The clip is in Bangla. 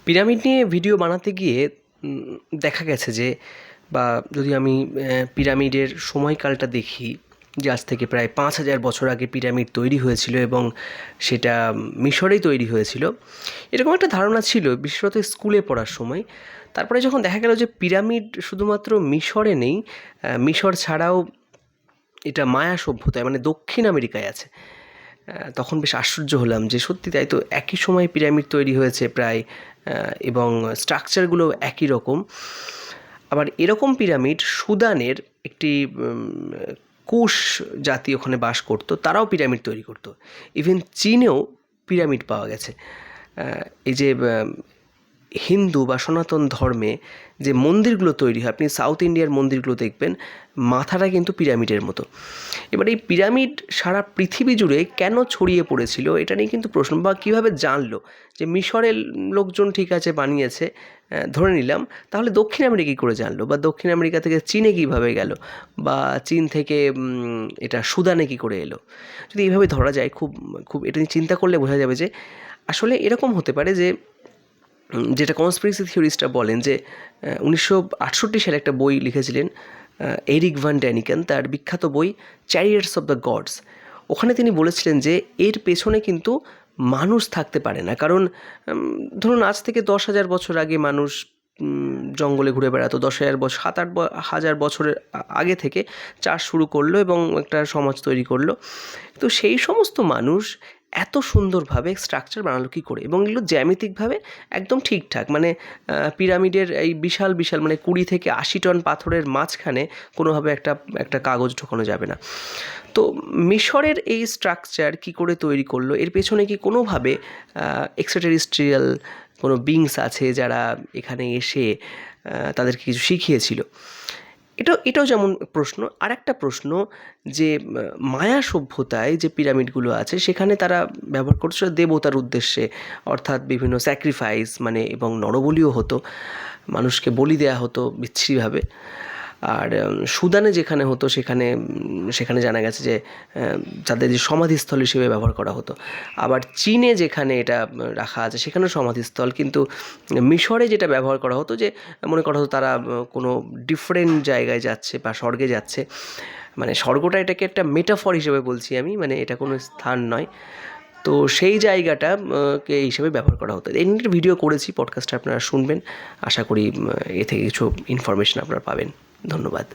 পিরামিড নিয়ে ভিডিও বানাতে গিয়ে দেখা গেছে যে বা যদি আমি পিরামিডের সময়কালটা দেখি যে আজ থেকে প্রায় ৫,০০০ বছর আগে পিরামিড তৈরি হয়েছিল এবং সেটা মিশরেই তৈরি হয়েছিল, এরকম একটা ধারণা ছিল বিশেষত স্কুলে পড়ার সময়। তারপরে যখন দেখা গেল যে পিরামিড শুধুমাত্র মিশরে নেই, মিশর ছাড়াও এটা মায়া সভ্যতায় মানে দক্ষিণ আমেরিকায় আছে, তখন বেশ আশ্চর্য হলাম যে সত্যি তাই তো, একই সময় পিরামিড তৈরি হয়েছে প্রায়, এবং স্ট্রাকচারগুলো একই রকম। আবার এরকম পিরামিড সুদানের একটি কুশ জাতি ওখানে বাস করতো, তারাও পিরামিড তৈরি করতো। ইভেন চীনেও পিরামিড পাওয়া গেছে। এই যে হিন্দু বা সনাতন ধর্মে যে মন্দিরগুলো তৈরি হয়, আপনি সাউথ ইন্ডিয়ার মন্দিরগুলো দেখবেন মাথাটা কিন্তু পিরামিডের মতো। এবার এই পিরামিড সারা পৃথিবী জুড়ে কেন ছড়িয়ে পড়েছিল এটা নিয়ে কিন্তু প্রশ্ন, বা কীভাবে জানলো যে মিশরের লোকজন ঠিক আছে বানিয়েছে ধরে নিলাম, তাহলে দক্ষিণ আমেরিকা কী করে জানলো, বা দক্ষিণ আমেরিকা থেকে চীনে কীভাবে গেল, বা চীন থেকে এটা সুদানে কী করে এলো। যদি এইভাবে ধরা যায়, খুব খুব এটা নিয়ে চিন্তা করলে বোঝা যাবে যে আসলে এরকম হতে পারে যে যেটা কনস্পিরেসি থিওরিস্টরা বলেন যে 1968 সালে একটা বই লিখেছিলেন এরিক ভান ড্যানিকেন, তার বিখ্যাত বই চ্যারিয়টস অফ দ্য গডস। ওখানে তিনি বলেছিলেন যে এর পেছনে কিন্তু মানুষ থাকতে পারে না, কারণ ধরুন আজ থেকে 10,000 বছর আগে মানুষ জঙ্গলে ঘুরে বেড়াতো, 10,000 বছর 7-8 বছরের আগে থেকে চাষ শুরু করলো এবং একটা সমাজ তৈরি করলো। তো সেই সমস্ত মানুষ এত সুন্দরভাবে স্ট্রাকচার বানালো কী করে, এবং এগুলো জ্যামিতিকভাবে একদম ঠিকঠাক, মানে পিরামিডের এই বিশাল বিশাল মানে 20 থেকে 80 টন পাথরের মাঝখানে কোনোভাবে একটা কাগজ ঢোকানো যাবে না। তো মিশরের এই স্ট্রাকচার কী করে তৈরি করলো, এর পেছনে কি কোনোভাবে এক্সট্রাটেরিস্ট্রিয়াল কোনো বিংস আছে যারা এখানে এসে তাদেরকে কিছু শিখিয়েছিল? এটাও যেমন প্রশ্ন। আর একটা প্রশ্ন যে মায়া সভ্যতায় যে পিরামিডগুলো আছে সেখানে তারা ব্যবহার করছিল দেবতার উদ্দেশ্যে, অর্থাৎ বিভিন্ন স্যাক্রিফাইস মানে, এবং নরবলিও হতো, মানুষকে বলি দেয়া হতো বিচ্ছিরিভাবে। আর সুদানে যেখানে হতো সেখানে জানা গেছে যে তাদের যে সমাধিস্থল হিসেবে ব্যবহার করা হতো। আবার চীনে যেখানে এটা রাখা আছে সেখানেও সমাধিস্থল, কিন্তু মিশরে যেটা ব্যবহার করা হতো যে মনে করা হতো তারা কোনো ডিফারেন্ট জায়গায় যাচ্ছে বা স্বর্গে যাচ্ছে, মানে স্বর্গটা এটাকে একটা মেটাফর হিসেবে বলছি আমি, মানে এটা কোনো স্থান নয়। তো সেই জায়গাটা কে হিসেবে ব্যবহার করা হতো। এই নিয়ে ভিডিও করেছি, পডকাস্টটা আপনারা শুনবেন, আশা করি এ থেকে কিছু ইনফরমেশন আপনারা পাবেন। ধন্যবাদ।